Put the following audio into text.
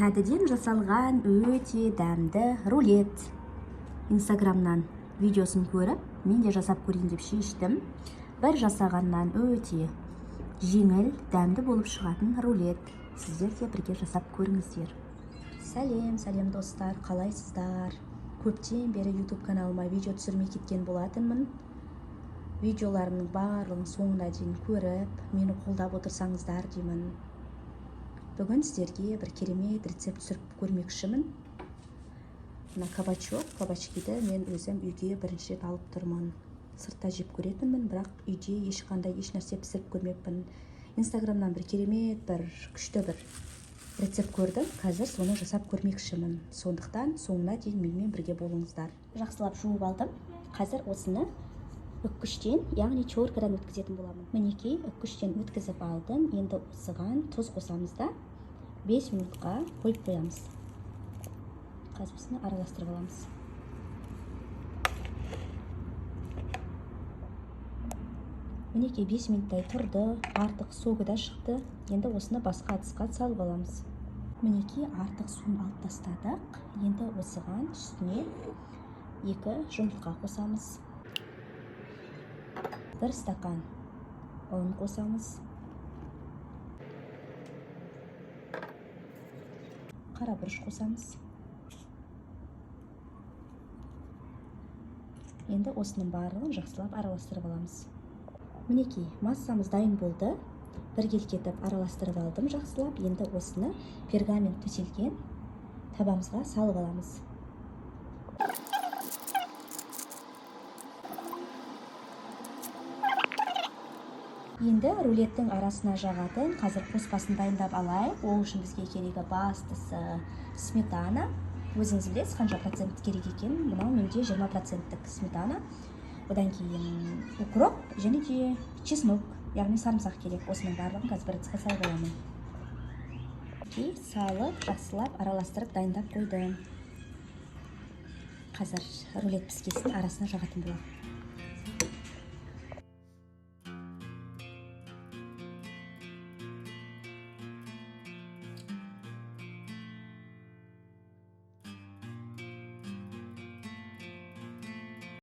кәдеден жасалған өте дәмді рулет. Инстаграмнан видеосын көріп, мен де жасап көрейін деп шештім. Бір жасағаннан өте жеңіл, дәмді болып шығатын рулет. Сіздер де бірге жасап көріңіздер. Сәлем достар, қалайсыздар? Көптен бері YouTube каналыма видео түсірмей кеткен болатынмын. Видеоларымның барлығын соңына дейін көріп, мені қолдап отырсаңыздар деймін. Бүгін сіздерге бір керемет рецепт түсіріп көрмекшімін. Мына кабачкиді мен өзім үйге бірінші рет алып тұрмын. Сыртта жеп көретінмін, бірақ үйде ешқандай ешнәрсе пісіріп көрмеппін. Инстаграмнан бір керемет, бір күшті бір рецепт көрдім. Қазір соны жасап көрмекшімін. Сондықтан соңына дейін менімен бірге болыңыздар. Жақсылап жуып алдым. Қазір осыны үккіштен, яғни теркадан өткізетін боламын. Мінекей, үккіштен өткізіп алдым. Енді осыған тұз қосамыз да 5 минутқа қойып қоямыз. Қазір осыны араластырып аламыз. Мінекей 5 минуттай тұрды, артық соғы да шықты. Енді осыны басқа ыдысқа салып аламыз. Мінекей артық суын алып тастадық. Енді осыған үстіне 2 жұмыртқа қосамыз. 1 стакан ұн қосамыз. Қара бұрыш қосамыз. Енді осының барлығын жақсылап араластырып аламыз. Мінекей, массамыз дайын болды. Бір келкетіп араластырып алдым жақсылап. Енді осыны пергамент төселген табамызға салып аламыз. Енді рулеттің арасына жағатын қазір қоспасын дайындап алайық. Ол үшін бізге керегі бастысы сметана. Өзіңіз білесіз, қанша процент керек екен. Мынау менде 20%-тік сметана. Одан кейін укроп және де чеснок, яғни сарымсақ керек. Осының барлығын қазір бір ыдысқа салып аламын. Салып, жақсылап араластырып дайындап қойдым. Қазір рулет піскесін арасына жағатын боламын.